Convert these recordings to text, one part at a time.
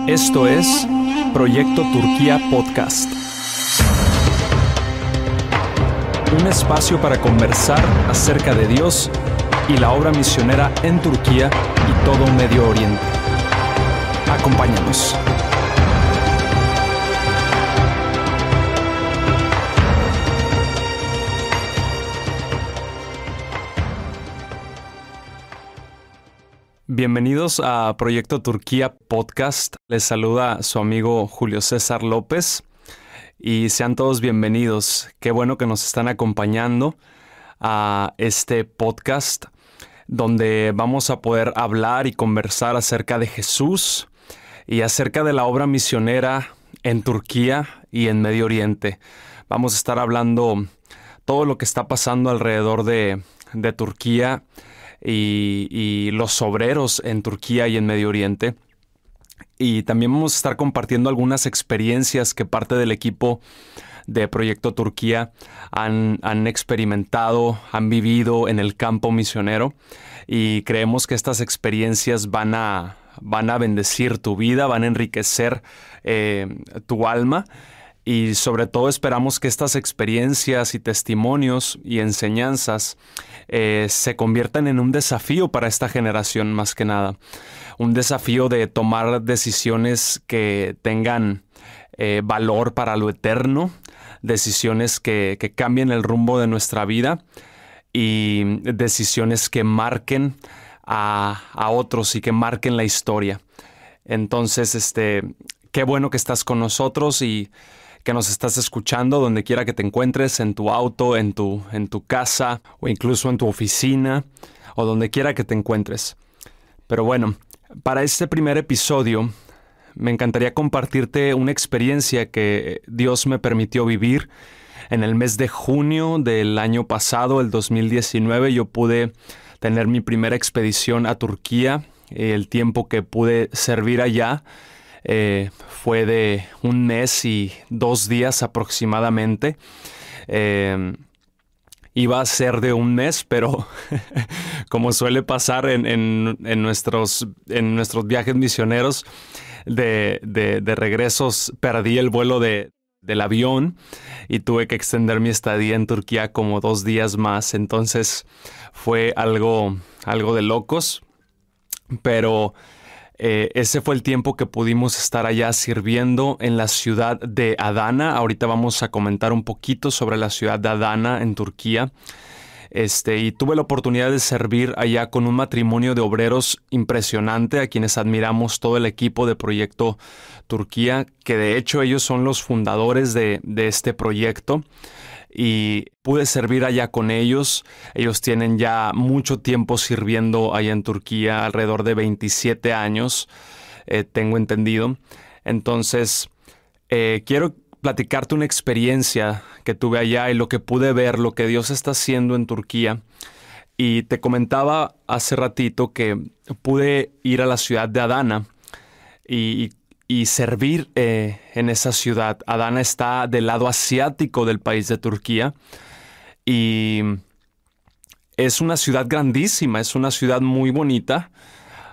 Esto es Proyecto Turquía Podcast. Un espacio para conversar acerca de Dios y la obra misionera en Turquía y todo Medio Oriente. Acompáñanos. Bienvenidos a Proyecto Turquía Podcast. Les saluda su amigo Julio César López y sean todos bienvenidos. Qué bueno que nos están acompañando a este podcast donde vamos a poder hablar y conversar acerca de Jesús y acerca de la obra misionera en Turquía y en Medio Oriente. Vamos a estar hablando todo lo que está pasando alrededor de Turquía y los obreros en Turquía y en Medio Oriente. Y también vamos a estar compartiendo algunas experiencias que parte del equipo de Proyecto Turquía han experimentado, han vivido en el campo misionero. Y creemos que estas experiencias van a bendecir tu vida, van a enriquecer tu alma. Y sobre todo esperamos que estas experiencias y testimonios y enseñanzas se conviertan en un desafío para esta generación más que nada. Un desafío de tomar decisiones que tengan valor para lo eterno, decisiones que cambien el rumbo de nuestra vida y decisiones que marquen a otros y que marquen la historia. Entonces, qué bueno que estás con nosotros y que nos estás escuchando donde quiera que te encuentres, en tu auto, en tu casa o incluso en tu oficina o donde quiera que te encuentres. Pero bueno, para este primer episodio me encantaría compartirte una experiencia que Dios me permitió vivir. En el mes de junio del año pasado, el 2019, yo pude tener mi primera expedición a Turquía. El tiempo que pude servir allá fue de 1 mes y 2 días aproximadamente. Iba a ser de 1 mes, pero como suele pasar en nuestros viajes misioneros de regresos, perdí el vuelo del avión y tuve que extender mi estadía en Turquía como 2 días más. Entonces fue algo de locos, pero ese fue el tiempo que pudimos estar allá sirviendo en la ciudad de Adana. Ahorita vamos a comentar un poquito sobre la ciudad de Adana en Turquía. Y tuve la oportunidad de servir allá con un matrimonio de obreros impresionante a quienes admiramos todo el equipo de Proyecto Turquía, que de hecho ellos son los fundadores de este proyecto. Y pude servir allá con ellos. Ellos tienen ya mucho tiempo sirviendo allá en Turquía, alrededor de 27 años, tengo entendido. Entonces, quiero platicarte una experiencia que tuve allá y lo que pude ver, lo que Dios está haciendo en Turquía. Y te comentaba hace ratito que pude ir a la ciudad de Adana y servir en esa ciudad. Adana está del lado asiático del país de Turquía y es una ciudad grandísima, es una ciudad muy bonita.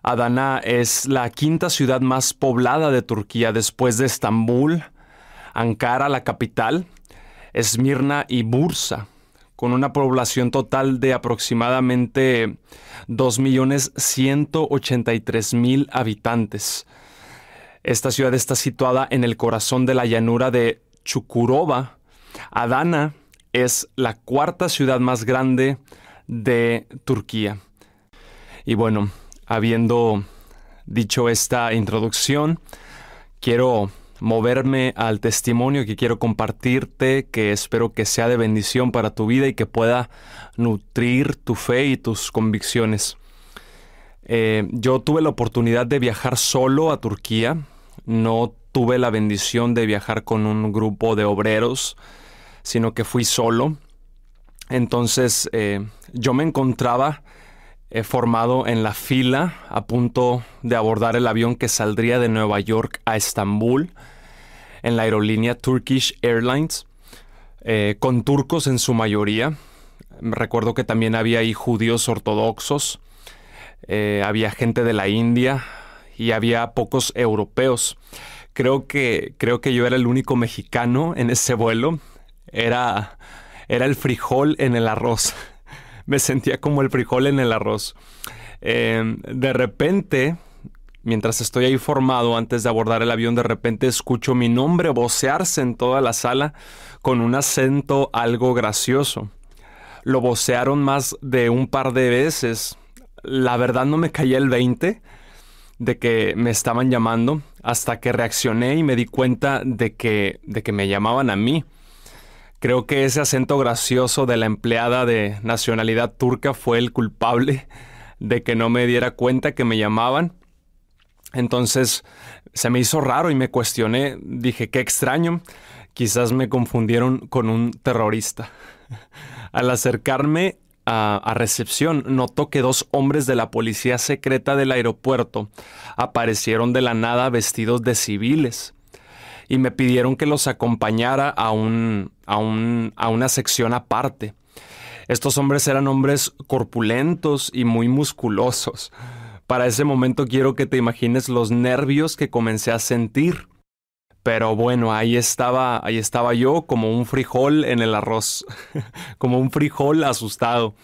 Adana es la 5ª ciudad más poblada de Turquía después de Estambul, Ankara, la capital, Esmirna y Bursa, con una población total de aproximadamente 2.183.000 habitantes. Esta ciudad está situada en el corazón de la llanura de Çukurova. Adana es la 4ª ciudad más grande de Turquía. Y bueno, habiendo dicho esta introducción, quiero moverme al testimonio que quiero compartirte, que espero que sea de bendición para tu vida y que pueda nutrir tu fe y tus convicciones. Yo tuve la oportunidad de viajar solo a Turquía. No tuve la bendición de viajar con un grupo de obreros, sino que fui solo. Entonces yo me encontraba formado en la fila a punto de abordar el avión que saldría de Nueva York a Estambul en la aerolínea Turkish Airlines, con turcos en su mayoría. Recuerdo que también había ahí judíos ortodoxos, había gente de la India y había pocos europeos. Creo que yo era el único mexicano en ese vuelo. Era el frijol en el arroz. Me sentía como el frijol en el arroz. De repente, mientras estoy ahí formado antes de abordar el avión, de repente escucho mi nombre vocearse en toda la sala con un acento algo gracioso. Lo vocearon más de un par de veces. La verdad no me caía el 20 de que me estaban llamando hasta que reaccioné y me di cuenta de que me llamaban a mí. Creo que ese acento gracioso de la empleada de nacionalidad turca fue el culpable de que no me diera cuenta que me llamaban. Entonces se me hizo raro y me cuestioné. Dije, qué extraño. Quizás me confundieron con un terrorista. Al acercarme a recepción, notó que 2 hombres de la policía secreta del aeropuerto aparecieron de la nada vestidos de civiles y me pidieron que los acompañara a una sección aparte. Estos hombres eran hombres corpulentos y muy musculosos. Para ese momento quiero que te imagines los nervios que comencé a sentir. Pero bueno, ahí estaba yo como un frijol en el arroz, como un frijol asustado.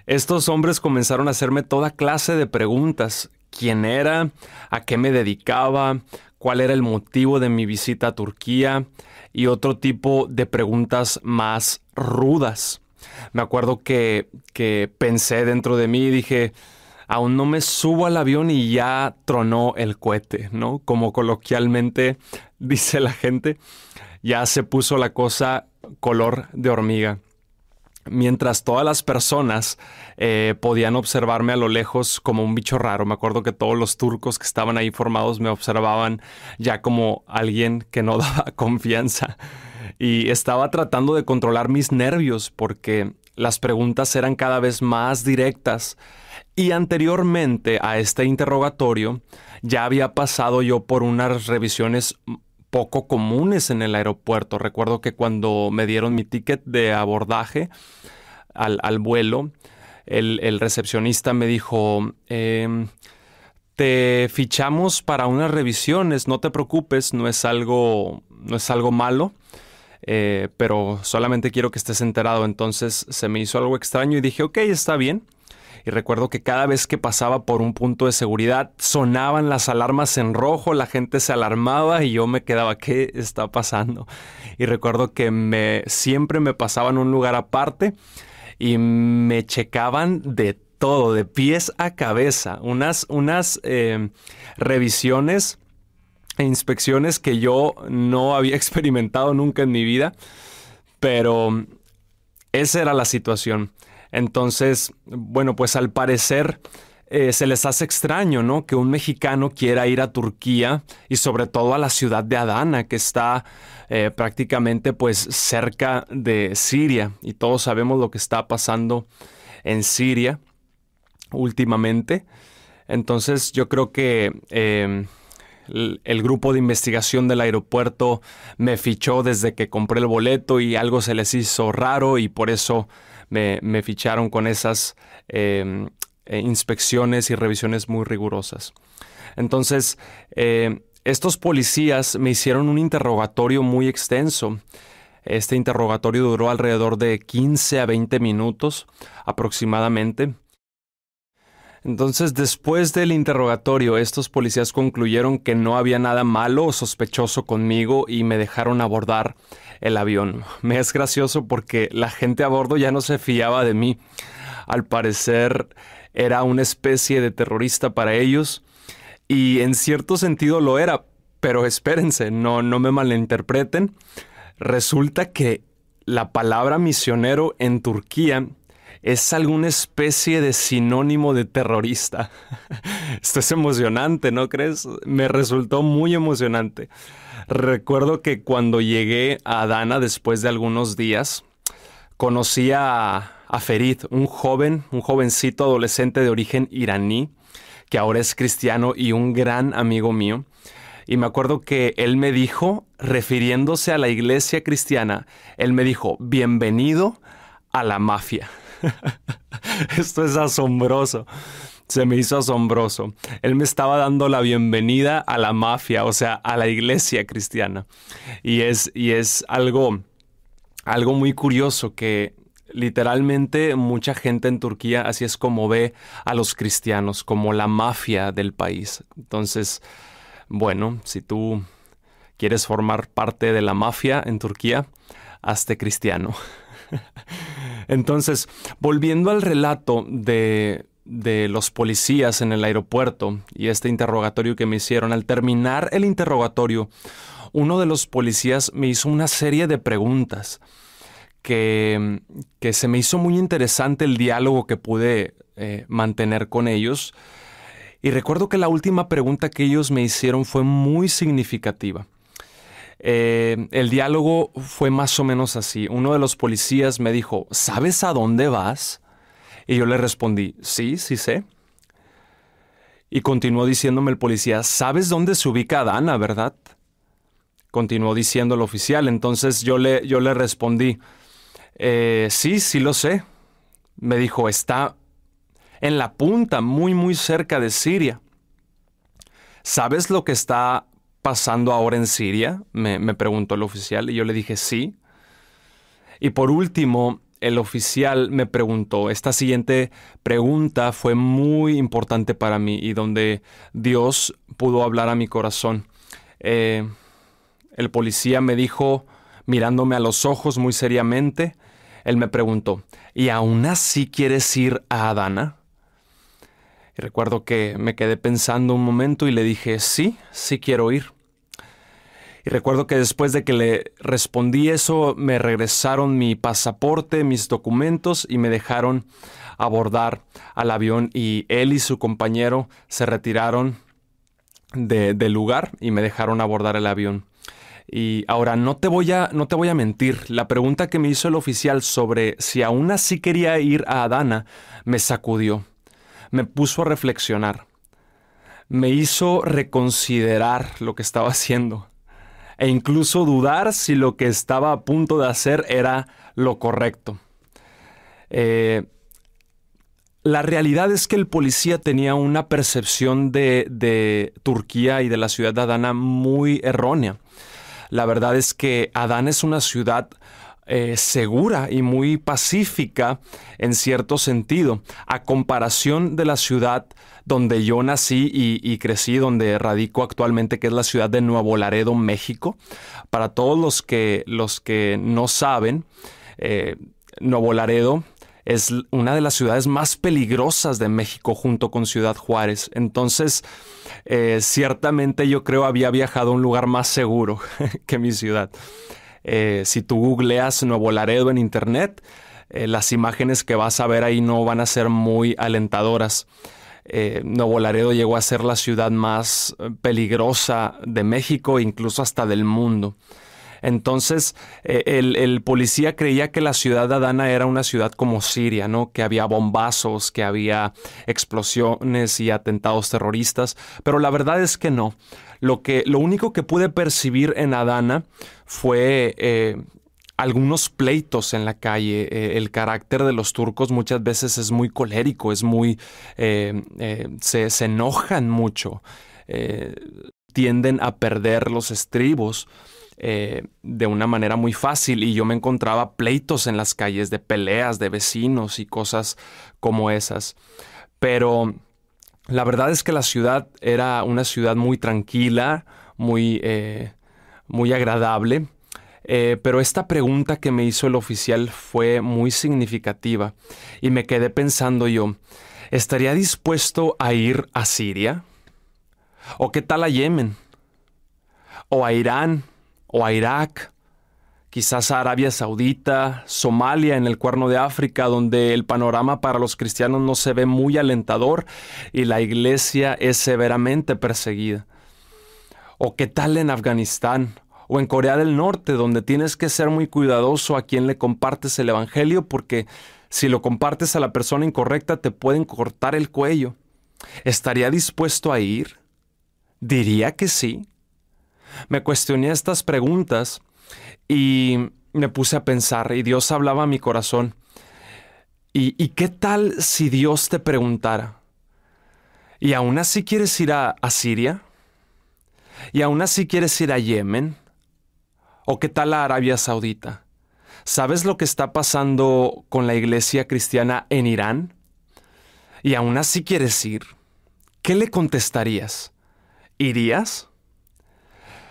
Estos hombres comenzaron a hacerme toda clase de preguntas. ¿Quién era? ¿A qué me dedicaba? ¿Cuál era el motivo de mi visita a Turquía? Y otro tipo de preguntas más rudas. Me acuerdo que pensé dentro de mí y dije, aún no me subo al avión y ya tronó el cohete, ¿no? Como coloquialmente dice la gente, ya se puso la cosa color de hormiga. Mientras todas las personas podían observarme a lo lejos como un bicho raro. Me acuerdo que todos los turcos que estaban ahí formados me observaban ya como alguien que no daba confianza. Y estaba tratando de controlar mis nervios porque las preguntas eran cada vez más directas. Y anteriormente a este interrogatorio ya había pasado yo por unas revisiones poco comunes en el aeropuerto. Recuerdo que cuando me dieron mi ticket de abordaje al vuelo, el recepcionista me dijo, te fichamos para unas revisiones, no te preocupes, no es algo malo, pero solamente quiero que estés enterado. Entonces se me hizo algo extraño y dije, ok, está bien. Y recuerdo que cada vez que pasaba por un punto de seguridad sonaban las alarmas en rojo, la gente se alarmaba y yo me quedaba, ¿qué está pasando? Y recuerdo que siempre me pasaban a un lugar aparte y me checaban de todo, de pies a cabeza, unas revisiones e inspecciones que yo no había experimentado nunca en mi vida, pero esa era la situación. Entonces, bueno, pues al parecer se les hace extraño, ¿no? Que un mexicano quiera ir a Turquía y sobre todo a la ciudad de Adana, que está prácticamente pues cerca de Siria. Y todos sabemos lo que está pasando en Siria últimamente. Entonces yo creo que el grupo de investigación del aeropuerto me fichó desde que compré el boleto y algo se les hizo raro y por eso me ficharon con esas inspecciones y revisiones muy rigurosas. Entonces, estos policías me hicieron un interrogatorio muy extenso. Este interrogatorio duró alrededor de 15 a 20 minutos aproximadamente. Entonces, después del interrogatorio, estos policías concluyeron que no había nada malo o sospechoso conmigo y me dejaron abordar el avión. Me es gracioso porque la gente a bordo ya no se fiaba de mí. Al parecer era una especie de terrorista para ellos y en cierto sentido lo era, pero espérense, no me malinterpreten. Resulta que la palabra misionero en Turquía es alguna especie de sinónimo de terrorista. Esto es emocionante, ¿no crees? Me resultó muy emocionante. Recuerdo que cuando llegué a Adana después de algunos días, conocí a Ferit, un jovencito adolescente de origen iraní, que ahora es cristiano y un gran amigo mío. Y me acuerdo que él me dijo, refiriéndose a la iglesia cristiana, él me dijo, bienvenido a la mafia. Esto es asombroso. Se me hizo asombroso. Él me estaba dando la bienvenida a la mafia, o sea, a la iglesia cristiana. Y es algo muy curioso que literalmente mucha gente en Turquía así es como ve a los cristianos, como la mafia del país. Entonces, bueno, si tú quieres formar parte de la mafia en Turquía, hazte cristiano. Entonces, volviendo al relato de los policías en el aeropuerto y este interrogatorio que me hicieron, al terminar el interrogatorio, uno de los policías me hizo una serie de preguntas que se me hizo muy interesante el diálogo que pude mantener con ellos. Y recuerdo que la última pregunta que ellos me hicieron fue muy significativa. El diálogo fue más o menos así. Uno de los policías me dijo, ¿sabes a dónde vas? Y yo le respondí, sí sé. Y continuó diciéndome el policía, ¿sabes dónde se ubica Adana, verdad? Continuó diciendo el oficial. Entonces yo le respondí, sí lo sé. Me dijo, está en la punta, muy, muy cerca de Siria. ¿Sabes lo que está pasando ahora en Siria? Me preguntó el oficial y yo le dije, sí. Y por último, el oficial me preguntó, esta siguiente pregunta fue muy importante para mí y donde Dios pudo hablar a mi corazón. El policía me dijo, mirándome a los ojos muy seriamente, él me preguntó, ¿y aún así quieres ir a Adana? Y recuerdo que me quedé pensando un momento y le dije, sí quiero ir. Y recuerdo que después de que le respondí eso, me regresaron mi pasaporte, mis documentos y me dejaron abordar al avión y él y su compañero se retiraron del lugar y me dejaron abordar el avión. Y ahora no te voy a mentir, la pregunta que me hizo el oficial sobre si aún así quería ir a Adana me sacudió, me puso a reflexionar, me hizo reconsiderar lo que estaba haciendo e incluso dudar si lo que estaba a punto de hacer era lo correcto. La realidad es que el policía tenía una percepción de Turquía y de la ciudad de Adana muy errónea. La verdad es que Adana es una ciudad segura y muy pacífica en cierto sentido, a comparación de la ciudad donde yo nací y crecí, donde radico actualmente, que es la ciudad de Nuevo Laredo, México. Para todos los que no saben, Nuevo Laredo es una de las ciudades más peligrosas de México junto con Ciudad Juárez. Entonces, ciertamente yo creo había viajado a un lugar más seguro que mi ciudad. Si tú googleas Nuevo Laredo en internet, las imágenes que vas a ver ahí no van a ser muy alentadoras. Nuevo Laredo llegó a ser la ciudad más peligrosa de México, incluso hasta del mundo. Entonces, el policía creía que la ciudad de Adana era una ciudad como Siria, ¿no? Que había bombazos, que había explosiones y atentados terroristas, pero la verdad es que no. Lo único que pude percibir en Adana fue algunos pleitos en la calle. El carácter de los turcos muchas veces es muy colérico, es muy se enojan mucho, tienden a perder los estribos de una manera muy fácil, y yo me encontraba pleitos en las calles, de peleas de vecinos y cosas como esas. Pero la verdad es que la ciudad era una ciudad muy tranquila, muy agradable. Pero esta pregunta que me hizo el oficial fue muy significativa y me quedé pensando yo, ¿estaría dispuesto a ir a Siria? ¿O qué tal a Yemen? ¿O a Irán? ¿O a Irak? Quizás a Arabia Saudita, Somalia en el Cuerno de África, donde el panorama para los cristianos no se ve muy alentador y la iglesia es severamente perseguida. ¿O qué tal en Afganistán? O en Corea del Norte, donde tienes que ser muy cuidadoso a quién le compartes el evangelio, porque si lo compartes a la persona incorrecta te pueden cortar el cuello. ¿Estaría dispuesto a ir? Diría que sí. Me cuestioné estas preguntas y me puse a pensar, y Dios hablaba a mi corazón. ¿Y qué tal si Dios te preguntara, ¿Y aún así quieres ir a Siria? ¿Y aún así quieres ir a Yemen? ¿O qué tal a Arabia Saudita? ¿Sabes lo que está pasando con la iglesia cristiana en Irán? ¿Y aún así quieres ir? ¿Qué le contestarías? ¿Irías?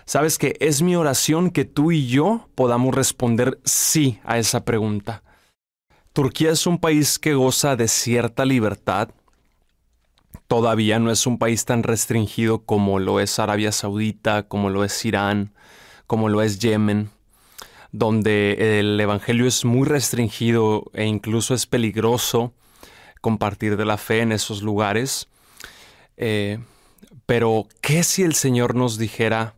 Sabes que es mi oración que tú y yo podamos responder sí a esa pregunta. Turquía es un país que goza de cierta libertad. Todavía no es un país tan restringido como lo es Arabia Saudita, como lo es Irán, como lo es Yemen, donde el evangelio es muy restringido e incluso es peligroso compartir de la fe en esos lugares. Pero, ¿qué si el Señor nos dijera,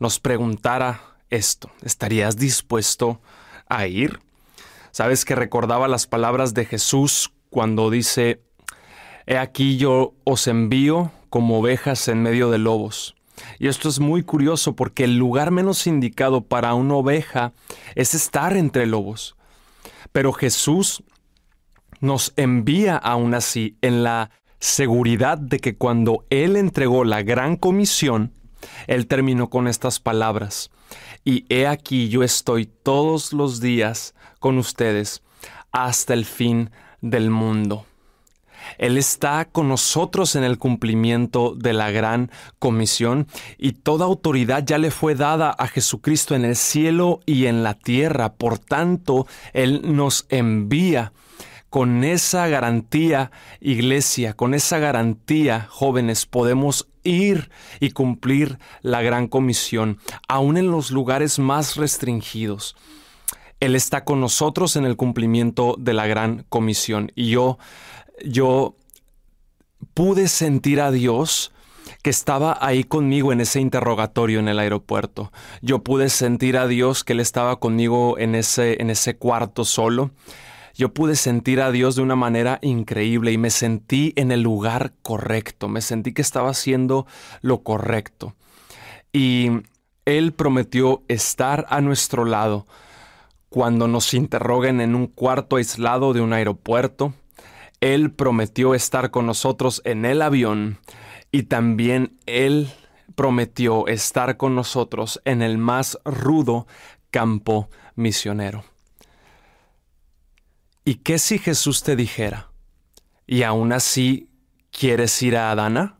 nos preguntara esto? ¿Estarías dispuesto a ir? ¿Sabes que recordaba las palabras de Jesús cuando dice: He aquí yo os envío como ovejas en medio de lobos? Y esto es muy curioso porque el lugar menos indicado para una oveja es estar entre lobos. Pero Jesús nos envía aún así en la seguridad de que cuando Él entregó la gran comisión, Él terminó con estas palabras: y he aquí yo estoy todos los días con ustedes hasta el fin del mundo. Él está con nosotros en el cumplimiento de la gran comisión y toda autoridad ya le fue dada a Jesucristo en el cielo y en la tierra. Por tanto, Él nos envía con esa garantía, iglesia, con esa garantía, jóvenes, podemos ir y cumplir la gran comisión, aún en los lugares más restringidos. Él está con nosotros en el cumplimiento de la gran comisión. Y yo pude sentir a Dios que estaba ahí conmigo en ese interrogatorio en el aeropuerto. Yo pude sentir a Dios que Él estaba conmigo en ese cuarto solo. Yo pude sentir a Dios de una manera increíble y me sentí en el lugar correcto. Me sentí que estaba haciendo lo correcto. Y Él prometió estar a nuestro lado cuando nos interroguen en un cuarto aislado de un aeropuerto. Él prometió estar con nosotros en el avión y también Él prometió estar con nosotros en el más rudo campo misionero. ¿Y qué si Jesús te dijera: ¿y aún así quieres ir a Adana?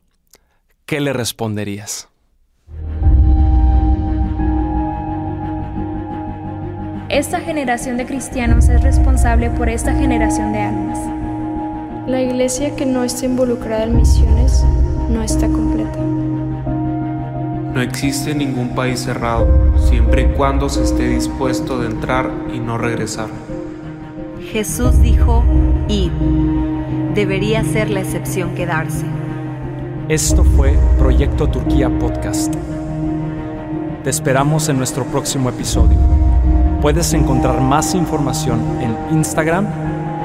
¿Qué le responderías? Esta generación de cristianos es responsable por esta generación de almas. La iglesia que no está involucrada en misiones no está completa. No existe ningún país cerrado, siempre y cuando se esté dispuesto de entrar y no regresar. Jesús dijo: id. Debería ser la excepción quedarse. Esto fue Proyecto Turquía Podcast. Te esperamos en nuestro próximo episodio. Puedes encontrar más información en Instagram,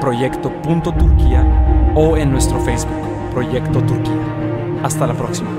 proyecto.turquía, o en nuestro Facebook, Proyecto Turquía. Hasta la próxima.